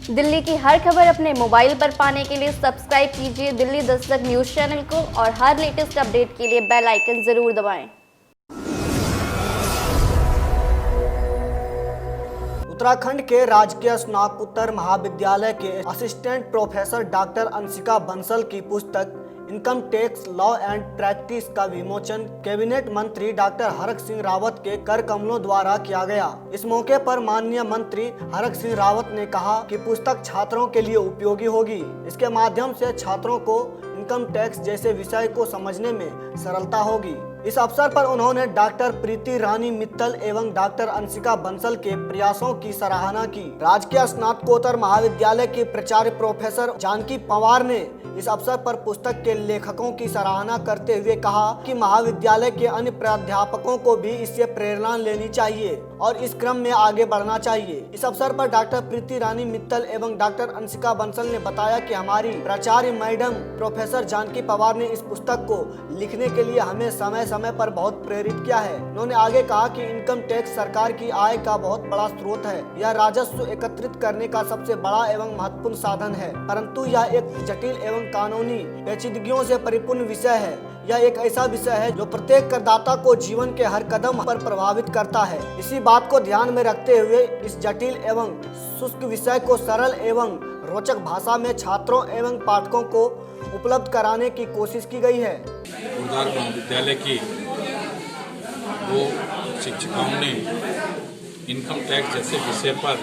दिल्ली की हर खबर अपने मोबाइल पर पाने के लिए सब्सक्राइब कीजिए दिल्ली दस्तक न्यूज़ चैनल को और हर लेटेस्ट अपडेट के लिए बेल आइकन जरूर दबाएं। उत्तराखंड के राजकीय स्नातकोत्तर महाविद्यालय के assistant professor doctor Anshika Bansal की पुस्तक income tax law and practice का विमोचन कैबिनेट मंत्री डॉक्टर हरक सिंह रावत के कर कमलों द्वारा किया गया। इस मौके पर माननीय मंत्री हरक सिंह रावत ने कहा कि पुस्तक छात्रों के लिए उपयोगी होगी। इसके माध्यम से छात्रों को इनकम टैक्स जैसे विषय को समझने में सरलता होगी। इस अवसर पर उन्होंने डॉक्टर प्रीति रानी मित्तल एवं डॉक्टर अंशिका बंसल के प्रयासों की सराहना की। राजकीय स्नातकोत्तर महाविद्यालय के प्राचार्य प्रोफेसर जानकी पवार ने इस अवसर पर पुस्तक के लेखकों की सराहना करते हुए कहा कि महाविद्यालय के अन्य प्राध्यापकों को भी इससे प्रेरणा लेनी चाहिए और इस क्रम में आगे बढ़ना चाहिए। इस अवसर पर डॉक्टर प्रीति रानी मित्तल एवं डॉक्टर अंशिका बंसल ने बताया कि हमारी प्राचार्य मैडम प्रोफेसर जानकी पवार ने इस पुस्तक को लिखने के लिए हमें समय समय पर बहुत प्रेरित किया है। उन्होंने आगे कहा कि इनकम टैक्स सरकार की आय का बहुत बड़ा स्रोत है। यह राजस्व एकत्रित करने का सबसे बड़ा एवं महत्वपूर्ण साधन है, परंतु यह एक जटिल एवं कानूनी पेचीदगियों से परिपूर्ण विषय है। यह एक ऐसा विषय है जो प्रत्येक करदाता को जीवन के हर कदम पर प्रभावित करता है। इसी बात को ध्यान में रखते हुए इस जटिल एवं शुष्क विषय को सरल एवं रोचक भाषा में छात्रों एवं पाठकों को उपलब्ध कराने की कोशिश की गई है। गुरुद्वारा महाविद्यालय की दो शिक्षिकाओं ने इनकम टैक्स जैसे विषय पर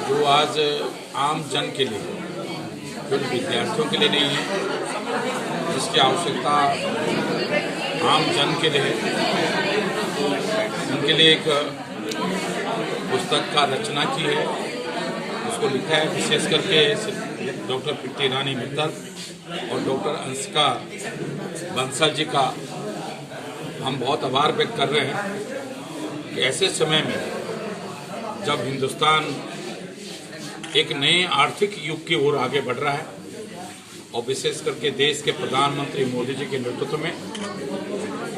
जो आज आम जन के लिए, जो विद्यार्थियों के लिए नहीं है, जिसकी आवश्यकता आम जन के लिए है, उनके लिए एक पुस्तक का रचना की है। उसको लिखा है विशेष करके डॉक्टर प्रीति रानी मित्तल और डॉक्टर अंशिका बंसल जी का हम बहुत आभार व्यक्त कर रहे हैं कि ऐसे समय में जब हिंदुस्तान एक नए आर्थिक युग की ओर आगे बढ़ रहा है और विशेष करके देश के प्रधानमंत्री मोदी जी के नेतृत्व में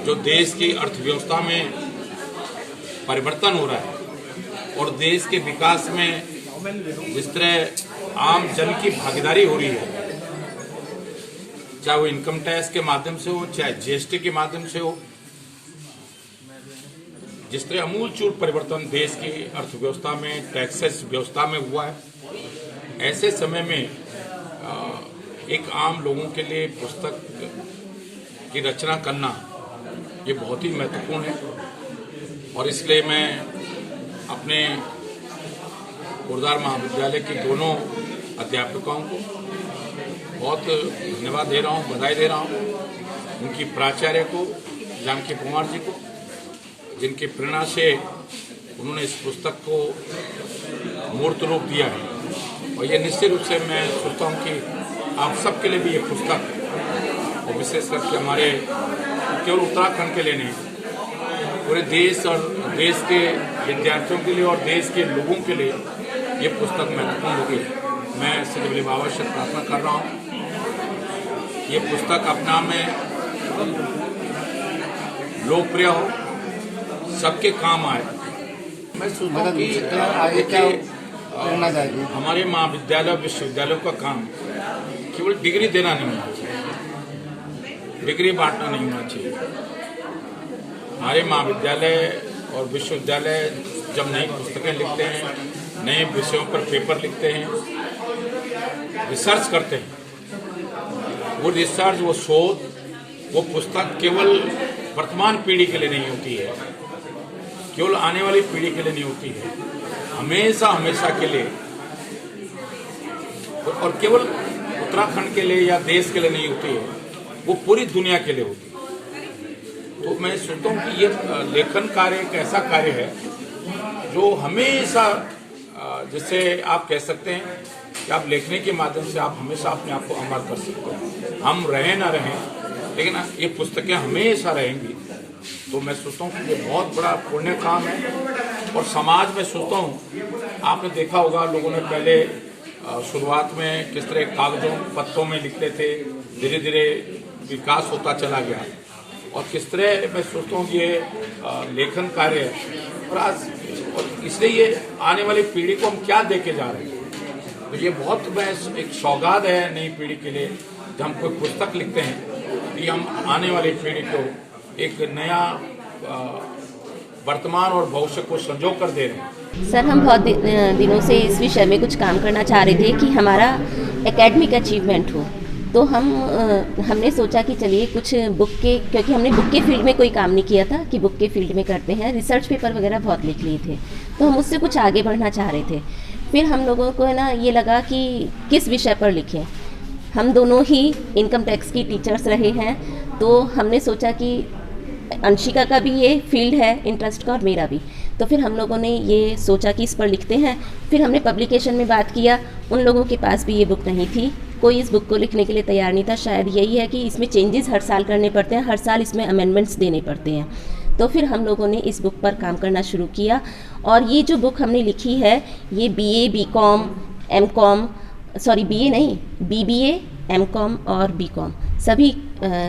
जो देश की अर्थव्यवस्था में परिवर्तन हो रहा है और देश के विकास में जिस तरह आम जन की भागीदारी हो रही है, चाहे वो इनकम टैक्स के माध्यम से हो, चाहे जीएसटी के माध्यम से हो, जिस तरह अमूलचूल परिवर्तन देश की अर्थव्यवस्था में, टैक्सेस व्यवस्था में हुआ है, ऐसे समय में एक आम लोगों के लिए पुस्तक की रचना करना ये बहुत ही महत्वपूर्ण है। और इसलिए मैं अपने गुरुद्वारा महाविद्यालय की दोनों अध्यापकों को बहुत धन्यवाद दे रहा हूँ, बधाई दे रहा हूँ। उनकी प्राचार्य को जानकी पवार जी को, जिनकी प्रेरणा से उन्होंने इस पुस्तक को मूर्त रूप दिया है। और ये निश्चित रूप से मैं सोचता हूँ कि आप सबके लिए भी ये पुस्तक, और विशेष करके हमारे केवल उत्तराखंड के लिए नहीं, पूरे देश और देश के विद्यार्थियों के लिए और देश के लोगों के लिए ये पुस्तक महत्वपूर्ण होगी। मैं श्री भोले बाबा से प्रार्थना कर रहा हूँ ये पुस्तक अपना में लोकप्रिय हो, सबके काम आए। मैं सोचता हूँ कि हमारे महाविद्यालय विश्वविद्यालयों का काम केवल डिग्री देना नहीं होना चाहिए, डिग्री बांटना नहीं होना चाहिए। हमारे महाविद्यालय और विश्वविद्यालय जब नई पुस्तकें लिखते हैं, नए विषयों पर पेपर लिखते हैं, रिसर्च करते हैं, वो रिसर्च, वो शोध, वो पुस्तक केवल वर्तमान पीढ़ी के लिए नहीं होती है, केवल आने वाली पीढ़ी के लिए नहीं होती है, हमेशा हमेशा के लिए, और केवल उत्तराखंड के लिए या देश के लिए नहीं होती है, वो पूरी दुनिया के लिए होती है। तो मैं सोचता हूँ कि ये लेखन कार्य एक ऐसा कार्य है जो हमेशा, जिससे आप कह सकते हैं कि आप लिखने के माध्यम से आप हमेशा अपने आप को अमर कर सकते हैं। हम रहें ना रहें, लेकिन ये पुस्तकें हमेशा रहेंगी। तो मैं सोचता हूँ कि ये बहुत बड़ा पुण्य काम है। और समाज में सोचता हूँ, आपने देखा होगा लोगों ने पहले शुरुआत में किस तरह कागजों पत्तों में लिखते थे, धीरे धीरे विकास होता चला गया, और किस तरह मैं सोचता हूँ ये लेखन कार्य है। और आज, और इसलिए ये आने वाली पीढ़ी को हम क्या देके जा रहे हैं, तो ये बहुत बड़ा एक सौगात है नई पीढ़ी के लिए। जब हम कोई पुस्तक लिखते हैं कि हम आने वाली पीढ़ी को एक नया वर्तमान और भविष्य को संजो कर दे रहे हैं। सर, हम बहुत दिनों से इस विषय में कुछ काम करना चाह रहे थे कि हमारा एकेडमिक अचीवमेंट हो। तो हमने सोचा कि चलिए कुछ बुक के, क्योंकि हमने बुक के फील्ड में कोई काम नहीं किया था कि बुक के फील्ड में करते हैं, रिसर्च पेपर वगैरह बहुत लिख लिए थे, तो हम उससे कुछ आगे बढ़ना चाह रहे थे। फिर हम लोगों को है ना ये लगा कि किस विषय पर लिखें। हम दोनों ही इनकम टैक्स की टीचर्स रहे हैं, तो हमने सोचा कि अंशिका का भी ये फील्ड है इंटरेस्ट का और मेरा भी, तो फिर हम लोगों ने ये सोचा कि इस पर लिखते हैं। फिर हमने पब्लिकेशन में बात किया, उन लोगों के पास भी ये बुक नहीं थी, कोई इस बुक को लिखने के लिए तैयार नहीं था। शायद यही है कि इसमें चेंजेस हर साल करने पड़ते हैं, हर साल इसमें अमेंडमेंट्स देने पड़ते हैं। तो फिर हम लोगों ने इस बुक पर काम करना शुरू किया, और ये जो बुक हमने लिखी है ये BA, BCom, MCom, sorry BA नहीं, BBA, MCom और BCom सभी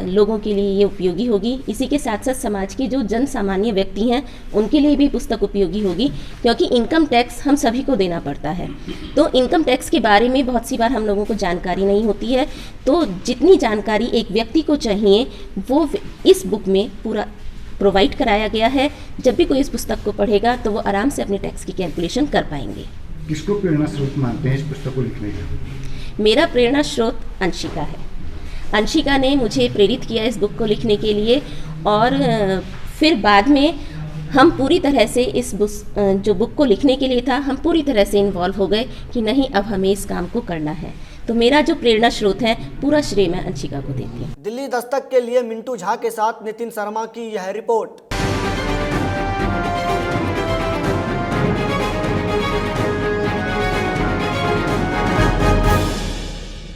लोगों के लिए ये उपयोगी होगी। इसी के साथ साथ समाज के जो जन सामान्य व्यक्ति हैं उनके लिए भी पुस्तक उपयोगी होगी, क्योंकि इनकम टैक्स हम सभी को देना पड़ता है। तो इनकम टैक्स के बारे में बहुत सी बार हम लोगों को जानकारी नहीं होती है, तो जितनी जानकारी एक व्यक्ति को चाहिए वो इस बुक में पूरा प्रोवाइड कराया गया है। जब भी कोई इस पुस्तक को पढ़ेगा तो वो आराम से अपने टैक्स की कैलकुलेशन कर पाएंगे। किसको प्रेरणा स्रोत मानते हैं इस पुस्तक को लिखने का? मेरा प्रेरणा स्रोत अंशिका है। अंशिका ने मुझे प्रेरित किया इस बुक को लिखने के लिए, और फिर बाद में हम पूरी तरह से इस जो बुक को लिखने के लिए था, हम पूरी तरह से इन्वॉल्व हो गए कि नहीं, अब हमें इस काम को करना है। तो मेरा जो प्रेरणा स्रोत है, पूरा श्रेय मैं अंशिका को देती हूँ। दिल्ली दस्तक के लिए मिंटू झा के साथ नितिन शर्मा की यह रिपोर्ट।